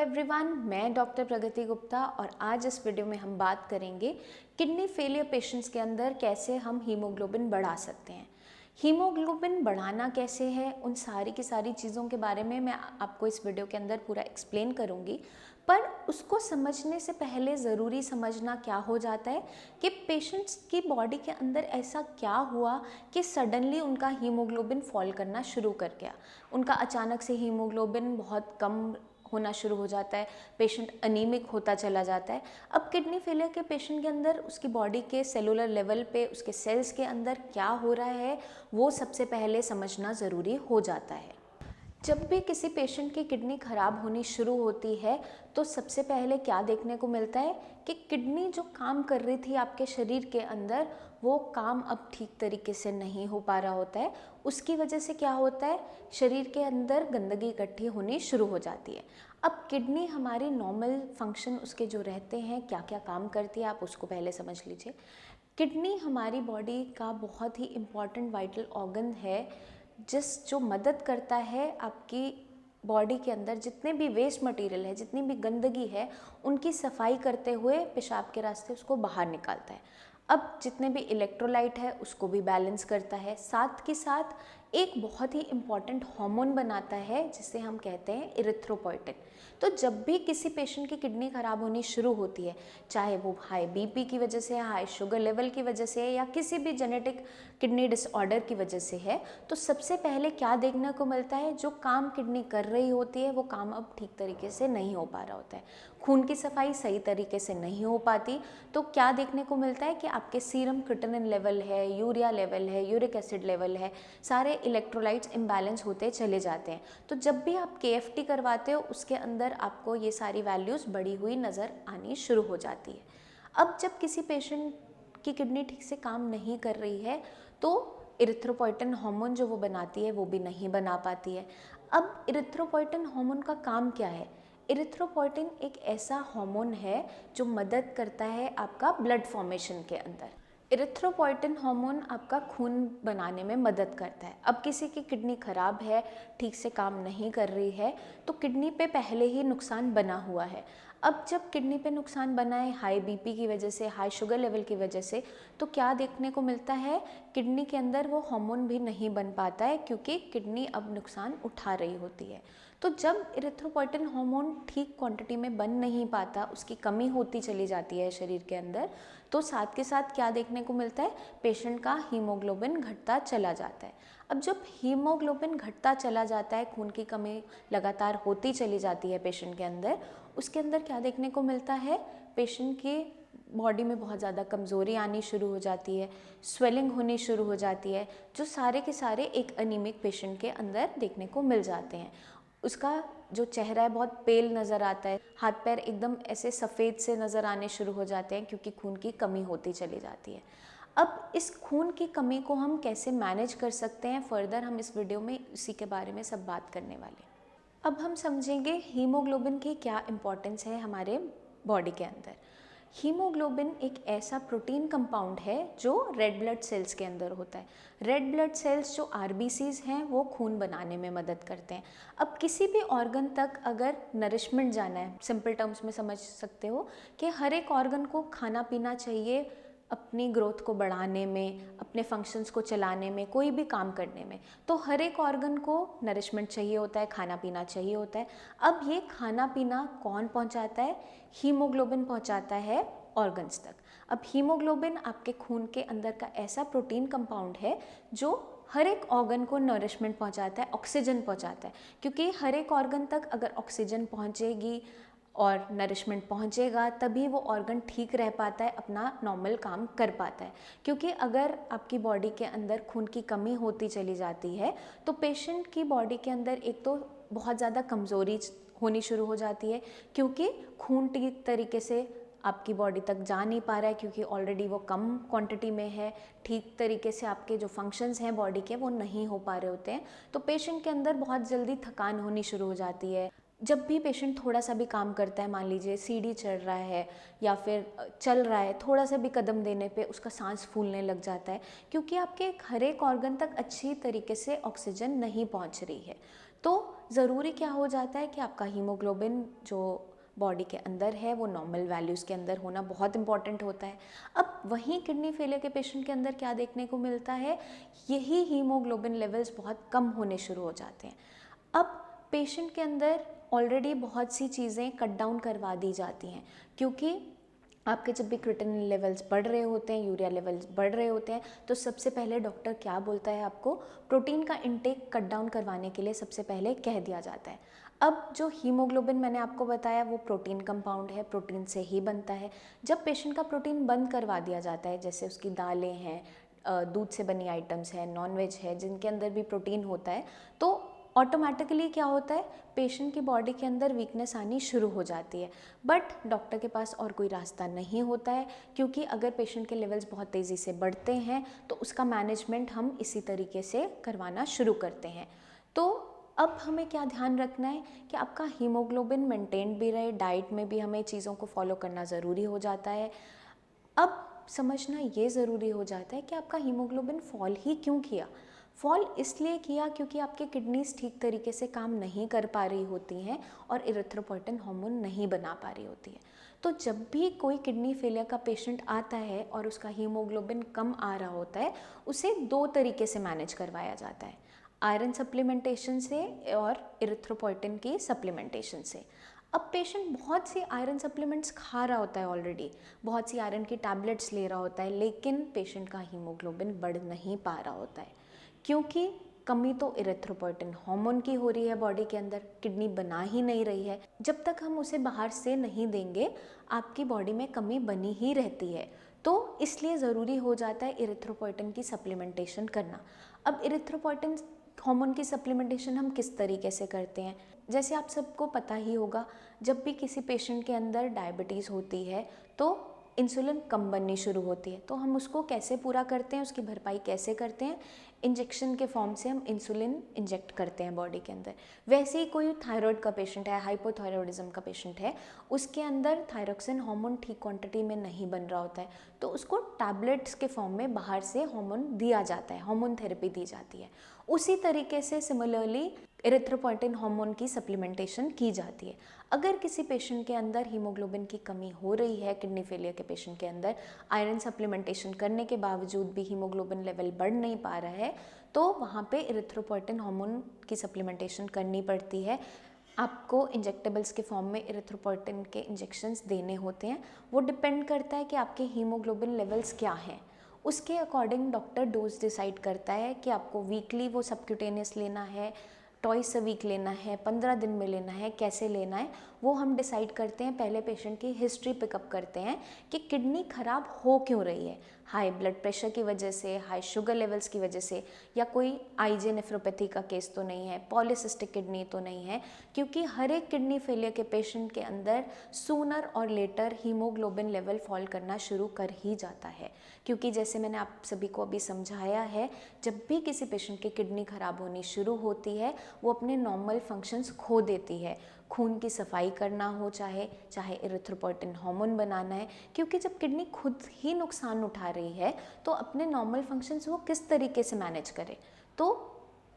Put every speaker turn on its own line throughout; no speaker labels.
Everyone, मैं doctor प्रगति गुप्ता और आज इस वीडियो में हम बात करेंगे किडनी फेलियर पेशेंट्स के अंदर कैसे हम हीमोग्लोबिन बढ़ा सकते हैं। हीमोग्लोबिन बढ़ाना कैसे है, उन सारी की सारी चीज़ों के बारे में मैं आपको इस वीडियो के अंदर पूरा एक्सप्लेन करूँगी। पर उसको समझने से पहले ज़रूरी समझना क्या हो जाता है कि पेशेंट्स की बॉडी के अंदर ऐसा क्या हुआ कि सडनली उनका हीमोग्लोबिन फॉल करना शुरू कर गया। उनका अचानक से हीमोग्लोबिन बहुत कम होना शुरू हो जाता है, पेशेंट अनीमिक होता चला जाता है। अब किडनी फेलियर के पेशेंट के अंदर उसकी बॉडी के सेलुलर लेवल पे उसके सेल्स के अंदर क्या हो रहा है वो सबसे पहले समझना ज़रूरी हो जाता है। जब भी किसी पेशेंट की किडनी ख़राब होनी शुरू होती है तो सबसे पहले क्या देखने को मिलता है कि किडनी जो काम कर रही थी आपके शरीर के अंदर वो काम अब ठीक तरीके से नहीं हो पा रहा होता है। उसकी वजह से क्या होता है, शरीर के अंदर गंदगी इकट्ठी होनी शुरू हो जाती है। अब किडनी हमारी नॉर्मल फंक्शन उसके जो रहते हैं, क्या क्या काम करती है, आप उसको पहले समझ लीजिए। किडनी हमारी बॉडी का बहुत ही इम्पॉर्टेंट वाइटल ऑर्गन है जो मदद करता है आपकी बॉडी के अंदर जितने भी वेस्ट मटेरियल है, जितनी भी गंदगी है, उनकी सफाई करते हुए पेशाब के रास्ते उसको बाहर निकालता है। अब जितने भी इलेक्ट्रोलाइट है उसको भी बैलेंस करता है। साथ के साथ एक बहुत ही इम्पॉर्टेंट हार्मोन बनाता है जिसे हम कहते हैं इरिथ्रोपोइटिन। तो जब भी किसी पेशेंट की किडनी ख़राब होनी शुरू होती है, चाहे वो हाई बीपी की वजह से, हाई शुगर लेवल की वजह से या किसी भी जेनेटिक किडनी डिसऑर्डर की वजह से है, तो सबसे पहले क्या देखने को मिलता है, जो काम किडनी कर रही होती है वो काम अब ठीक तरीके से नहीं हो पा रहा होता है। खून की सफाई सही तरीके से नहीं हो पाती तो क्या देखने को मिलता है कि आपके सीरम क्रिएटिनिन लेवल है, यूरिया लेवल है, यूरिक एसिड लेवल है, सारे इलेक्ट्रोलाइट्स इम्बैलेंस होते चले जाते हैं। तो जब भी आप KFT करवाते हो उसके अंदर आपको ये सारी वैल्यूज़ बढ़ी हुई नज़र आनी शुरू हो जाती है। अब जब किसी पेशेंट की किडनी ठीक से काम नहीं कर रही है तो इरिथ्रोपोइटिन हार्मोन जो वो बनाती है वो भी नहीं बना पाती है। अब इरिथ्रोपोइटिन हार्मोन का काम क्या है? इरिथ्रोपोइटिन एक ऐसा हार्मोन है जो मदद करता है आपका ब्लड फॉर्मेशन के अंदर। इरिथ्रोपोइटिन हार्मोन आपका खून बनाने में मदद करता है। अब किसी की किडनी ख़राब है, ठीक से काम नहीं कर रही है, तो किडनी पे पहले ही नुकसान बना हुआ है। अब जब किडनी पे नुकसान बना है हाई बीपी की वजह से, हाई शुगर लेवल की वजह से, तो क्या देखने को मिलता है, किडनी के अंदर वो हार्मोन भी नहीं बन पाता है क्योंकि किडनी अब नुकसान उठा रही होती है। तो जब इरिथ्रोपोइटिन हार्मोन ठीक क्वांटिटी में बन नहीं पाता, उसकी कमी होती चली जाती है शरीर के अंदर, तो साथ के साथ क्या देखने को मिलता है, पेशेंट का हीमोग्लोबिन घटता चला जाता है। अब जब हीमोग्लोबिन घटता चला जाता है, खून की कमी लगातार होती चली जाती है पेशेंट के अंदर, उसके अंदर क्या देखने को मिलता है, पेशेंट की बॉडी में बहुत ज़्यादा कमज़ोरी आनी शुरू हो जाती है, स्वेलिंग होनी शुरू हो जाती है, जो सारे के सारे एक अनीमिक पेशेंट के अंदर देखने को मिल जाते हैं। उसका जो चेहरा है बहुत पेल नज़र आता है, हाथ पैर एकदम ऐसे सफ़ेद से नज़र आने शुरू हो जाते हैं क्योंकि खून की कमी होती चली जाती है। अब इस खून की कमी को हम कैसे मैनेज कर सकते हैं, फर्दर हम इस वीडियो में इसी के बारे में सब बात करने वाले हैं। अब हम समझेंगे हीमोग्लोबिन की क्या इम्पोर्टेंस है हमारे बॉडी के अंदर। हीमोग्लोबिन एक ऐसा प्रोटीन कंपाउंड है जो रेड ब्लड सेल्स के अंदर होता है। रेड ब्लड सेल्स जो RBCs हैं वो खून बनाने में मदद करते हैं। अब किसी भी ऑर्गन तक अगर नरिशमेंट जाना है, सिंपल टर्म्स में समझ सकते हो कि हर एक ऑर्गन को खाना पीना चाहिए अपनी ग्रोथ को बढ़ाने में, अपने फंक्शंस को चलाने में, कोई भी काम करने में, तो हर एक ऑर्गन को नरिशमेंट चाहिए होता है, खाना पीना चाहिए होता है। अब ये खाना पीना कौन पहुंचाता है? हीमोग्लोबिन पहुंचाता है ऑर्गन्स तक। अब हीमोग्लोबिन आपके खून के अंदर का ऐसा प्रोटीन कंपाउंड है जो हर एक ऑर्गन को नरिशमेंट पहुंचाता है, ऑक्सीजन पहुंचाता है, क्योंकि हर एक ऑर्गन तक अगर ऑक्सीजन पहुंचेगी और नरिशमेंट पहुंचेगा तभी वो ऑर्गन ठीक रह पाता है, अपना नॉर्मल काम कर पाता है। क्योंकि अगर आपकी बॉडी के अंदर खून की कमी होती चली जाती है तो पेशेंट की बॉडी के अंदर एक तो बहुत ज़्यादा कमज़ोरी होनी शुरू हो जाती है, क्योंकि खून ठीक तरीके से आपकी बॉडी तक जा नहीं पा रहा है, क्योंकि ऑलरेडी वो कम क्वांटिटी में है, ठीक तरीके से आपके जो फंक्शंस हैं बॉडी के वो नहीं हो पा रहे होते हैं। तो पेशेंट के अंदर बहुत जल्दी थकान होनी शुरू हो जाती है। जब भी पेशेंट थोड़ा सा भी काम करता है, मान लीजिए सीढ़ी चढ़ रहा है या फिर चल रहा है, थोड़ा सा भी कदम देने पे उसका सांस फूलने लग जाता है, क्योंकि आपके हर एक ऑर्गन तक अच्छी तरीके से ऑक्सीजन नहीं पहुंच रही है। तो ज़रूरी क्या हो जाता है कि आपका हीमोग्लोबिन जो बॉडी के अंदर है वो नॉर्मल वैल्यूज़ के अंदर होना बहुत इंपॉर्टेंट होता है। अब वहीं किडनी फेलियर के पेशेंट के अंदर क्या देखने को मिलता है, यही हीमोग्लोबिन लेवल्स बहुत कम होने शुरू हो जाते हैं। अब पेशेंट के अंदर ऑलरेडी बहुत सी चीज़ें कट डाउन करवा दी जाती हैं, क्योंकि आपके जब भी क्रिएटिनिन लेवल्स बढ़ रहे होते हैं, यूरिया लेवल्स बढ़ रहे होते हैं, तो सबसे पहले डॉक्टर क्या बोलता है, आपको प्रोटीन का इंटेक कट डाउन करवाने के लिए सबसे पहले कह दिया जाता है। अब जो हीमोग्लोबिन मैंने आपको बताया वो प्रोटीन कंपाउंड है, प्रोटीन से ही बनता है। जब पेशेंट का प्रोटीन बंद करवा दिया जाता है, जैसे उसकी दालें हैं, दूध से बनी आइटम्स हैं, नॉनवेज है जिनके अंदर भी प्रोटीन होता है, तो ऑटोमेटिकली क्या होता है, पेशेंट की बॉडी के अंदर वीकनेस आनी शुरू हो जाती है। बट डॉक्टर के पास और कोई रास्ता नहीं होता है, क्योंकि अगर पेशेंट के लेवल्स बहुत तेज़ी से बढ़ते हैं तो उसका मैनेजमेंट हम इसी तरीके से करवाना शुरू करते हैं। तो अब हमें क्या ध्यान रखना है कि आपका हीमोग्लोबिन मेंटेन भी रहे, डाइट में भी हमें चीज़ों को फॉलो करना ज़रूरी हो जाता है। अब समझना ये ज़रूरी हो जाता है कि आपका हीमोग्लोबिन फॉल ही क्यों किया। फॉल इसलिए किया क्योंकि आपकी किडनीज ठीक तरीके से काम नहीं कर पा रही होती हैं और इरिथ्रोपोइटिन हार्मोन नहीं बना पा रही होती है। तो जब भी कोई किडनी फेलियर का पेशेंट आता है और उसका हीमोग्लोबिन कम आ रहा होता है, उसे दो तरीके से मैनेज करवाया जाता है, आयरन सप्लीमेंटेशन से और इरिथ्रोपोइटिन की सप्लीमेंटेशन से। अब पेशेंट बहुत सी आयरन सप्लीमेंट्स खा रहा होता है ऑलरेडी, बहुत सी आयरन की टैबलेट्स ले रहा होता है, लेकिन पेशेंट का हीमोग्लोबिन बढ़ नहीं पा रहा होता है, क्योंकि कमी तो इरिथ्रोपोइटिन हार्मोन की हो रही है बॉडी के अंदर, किडनी बना ही नहीं रही है। जब तक हम उसे बाहर से नहीं देंगे आपकी बॉडी में कमी बनी ही रहती है। तो इसलिए ज़रूरी हो जाता है इरिथ्रोपोइटिन की सप्लीमेंटेशन करना। अब इरिथ्रोपोइटिन हार्मोन की सप्लीमेंटेशन हम किस तरीके से करते हैं, जैसे आप सबको पता ही होगा, जब भी किसी पेशेंट के अंदर डायबिटीज़ होती है तो इंसुलिन कम बननी शुरू होती है। तो हम उसको कैसे पूरा करते हैं, उसकी भरपाई कैसे करते हैं, इंजेक्शन के फॉर्म से हम इंसुलिन इंजेक्ट करते हैं बॉडी के अंदर। वैसे ही कोई थायराइड का पेशेंट है, हाइपोथायरॉयडिज्म का पेशेंट है, उसके अंदर थायरोक्सिन हार्मोन ठीक क्वांटिटी में नहीं बन रहा होता है, तो उसको टैबलेट्स के फॉर्म में बाहर से हार्मोन दिया जाता है, हार्मोन थेरेपी दी जाती है। उसी तरीके से सिमिलरली इरिथ्रोपोइटिन हार्मोन की सप्लीमेंटेशन की जाती है। अगर किसी पेशेंट के अंदर हीमोग्लोबिन की कमी हो रही है, किडनी फेलियर के पेशेंट के अंदर आयरन सप्लीमेंटेशन करने के बावजूद भी हीमोग्लोबिन लेवल बढ़ नहीं पा रहा है, तो वहाँ पे इरिथ्रोपोइटिन हार्मोन की सप्लीमेंटेशन करनी पड़ती है। आपको इंजेक्टेबल्स के फॉर्म में इरिथ्रोपोइटिन के इंजेक्शंस देने होते हैं। वो डिपेंड करता है कि आपके हीमोग्लोबिन लेवल्स क्या हैं, उसके अकॉर्डिंग डॉक्टर डोज डिसाइड करता है कि आपको वीकली वो सबक्यूटेनियस लेना है, ट्वाइस अ वीक लेना है, 15 दिन में लेना है, कैसे लेना है, वो हम डिसाइड करते हैं। पहले पेशेंट की हिस्ट्री पिकअप करते हैं कि किडनी ख़राब हो क्यों रही है, हाई ब्लड प्रेशर की वजह से, हाई शुगर लेवल्स की वजह से, या कोई आईजे नेफ्रोपैथी का केस तो नहीं है, पॉलीसिस्टिक किडनी तो नहीं है, क्योंकि हर एक किडनी फेलियर के पेशेंट के अंदर सूनर और लेटर हीमोग्लोबिन लेवल फॉल करना शुरू कर ही जाता है। क्योंकि जैसे मैंने आप सभी को अभी समझाया है, जब भी किसी पेशेंट की किडनी ख़राब होनी शुरू होती है वो अपने नॉर्मल फंक्शंस खो देती है। खून की सफाई करना हो, चाहे इरिथ्रोपोइटिन हार्मोन बनाना है, क्योंकि जब किडनी खुद ही नुकसान उठा रही है तो अपने नॉर्मल फंक्शंस वो किस तरीके से मैनेज करे। तो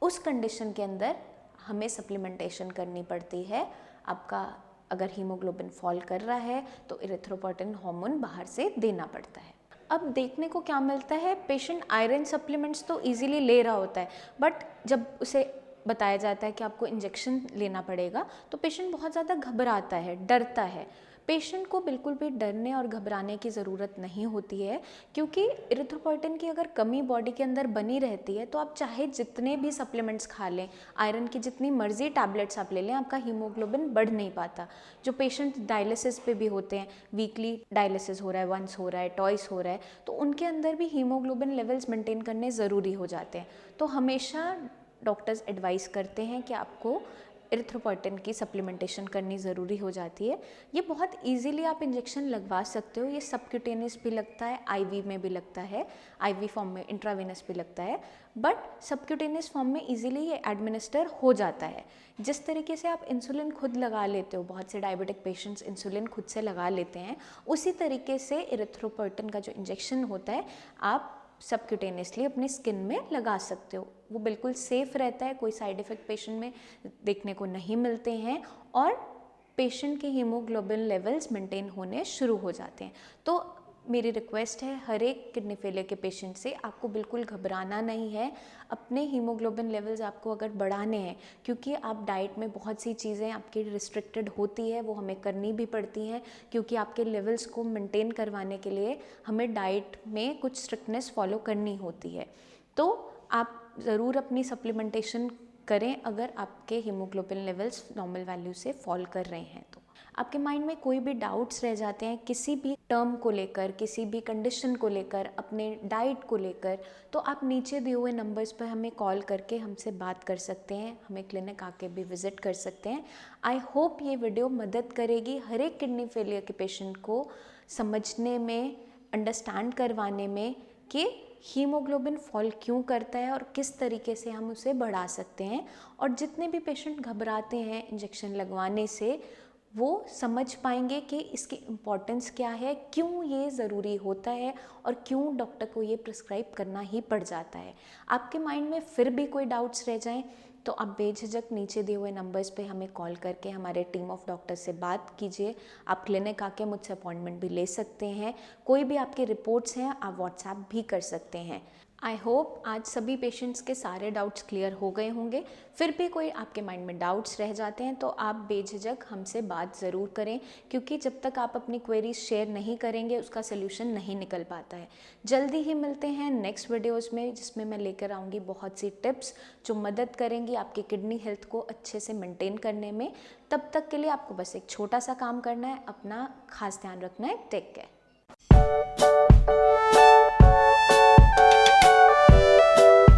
उस कंडीशन के अंदर हमें सप्लीमेंटेशन करनी पड़ती है। आपका अगर हीमोग्लोबिन फॉल कर रहा है तो इरिथ्रोपोइटिन हार्मोन बाहर से देना पड़ता है। अब देखने को क्या मिलता है, पेशेंट आयरन सप्लीमेंट्स तो इजीली ले रहा होता है, बट जब उसे बताया जाता है कि आपको इंजेक्शन लेना पड़ेगा तो पेशेंट बहुत ज़्यादा घबराता है, डरता है। पेशेंट को बिल्कुल भी डरने और घबराने की ज़रूरत नहीं होती है, क्योंकि इरिथ्रोपोइटिन की अगर कमी बॉडी के अंदर बनी रहती है तो आप चाहे जितने भी सप्लीमेंट्स खा लें, आयरन की जितनी मर्जी टैबलेट्स आप ले लें, आपका हीमोग्लोबिन बढ़ नहीं पाता। जो पेशेंट डायलिसिस पे भी होते हैं, वीकली डायलिसिस हो रहा है, वंस हो रहा है, ट्वाइस हो रहा है, तो उनके अंदर भी हीमोग्लोबिन लेवल्स मेंटेन करने ज़रूरी हो जाते हैं। तो हमेशा डॉक्टर्स एडवाइस करते हैं कि आपको इरिथ्रोपोइटिन की सप्लीमेंटेशन करनी ज़रूरी हो जाती है। ये बहुत इजीली आप इंजेक्शन लगवा सकते हो, ये सबक्यूटेनियस भी लगता है, आईवी में भी लगता है, आईवी फॉर्म में, इंट्रावेनस भी लगता है, बट सबक्यूटेनियस फॉर्म में इजीली ये एडमिनिस्टर हो जाता है। जिस तरीके से आप इंसुलिन खुद लगा लेते हो, बहुत से डायबिटिक पेशेंट्स इंसुलिन खुद से लगा लेते हैं, उसी तरीके से इरिथ्रोपोइटिन का जो इंजेक्शन होता है आप सबक्यूटेनियसली अपनी स्किन में लगा सकते हो। वो बिल्कुल सेफ़ रहता है, कोई साइड इफ़ेक्ट पेशेंट में देखने को नहीं मिलते हैं और पेशेंट के हीमोग्लोबिन लेवल्स मेंटेन होने शुरू हो जाते हैं। तो मेरी रिक्वेस्ट है हर एक किडनी फेलियर के पेशेंट से, आपको बिल्कुल घबराना नहीं है। अपने हीमोग्लोबिन लेवल्स आपको अगर बढ़ाने हैं, क्योंकि आप डाइट में बहुत सी चीज़ें आपकी रिस्ट्रिक्टेड होती है, वो हमें करनी भी पड़ती हैं, क्योंकि आपके लेवल्स को मेंटेन करवाने के लिए हमें डाइट में कुछ स्ट्रिक्टनेस फॉलो करनी होती है। तो आप ज़रूर अपनी सप्लीमेंटेशन करें अगर आपके हीमोग्लोबिन लेवल्स नॉर्मल वैल्यू से फॉल कर रहे हैं तो। आपके माइंड में कोई भी डाउट्स रह जाते हैं किसी भी टर्म को लेकर, किसी भी कंडीशन को लेकर, अपने डाइट को लेकर, तो आप नीचे दिए हुए नंबर्स पर हमें कॉल करके हमसे बात कर सकते हैं, हमें क्लिनिक आके भी विज़िट कर सकते हैं। आई होप ये वीडियो मदद करेगी हर एक किडनी फेलियर के पेशेंट को समझने में, अंडरस्टैंड करवाने में कि हीमोग्लोबिन फॉल क्यों करता है और किस तरीके से हम उसे बढ़ा सकते हैं। और जितने भी पेशेंट घबराते हैं इंजेक्शन लगवाने से, वो समझ पाएंगे कि इसकी इम्पॉर्टेंस क्या है, क्यों ये ज़रूरी होता है और क्यों डॉक्टर को ये प्रिस्क्राइब करना ही पड़ जाता है। आपके माइंड में फिर भी कोई डाउट्स रह जाएं तो आप बेझिझक नीचे दिए हुए नंबर्स पे हमें कॉल करके हमारे टीम ऑफ डॉक्टर से बात कीजिए। आप क्लिनिक आके मुझसे अपॉइंटमेंट भी ले सकते हैं। कोई भी आपकी रिपोर्ट्स हैं आप व्हाट्सएप भी कर सकते हैं। आई होप आज सभी पेशेंट्स के सारे डाउट्स क्लियर हो गए होंगे। फिर भी कोई आपके माइंड में डाउट्स रह जाते हैं तो आप बेझिझक हमसे बात ज़रूर करें, क्योंकि जब तक आप अपनी क्वेरीज शेयर नहीं करेंगे उसका सलूशन नहीं निकल पाता है। जल्दी ही मिलते हैं नेक्स्ट वीडियोज़ में, जिसमें मैं लेकर आऊँगी बहुत सी टिप्स जो मदद करेंगी आपकी किडनी हेल्थ को अच्छे से मेंटेन करने में। तब तक के लिए आपको बस एक छोटा सा काम करना है, अपना खास ध्यान रखना है। Take care.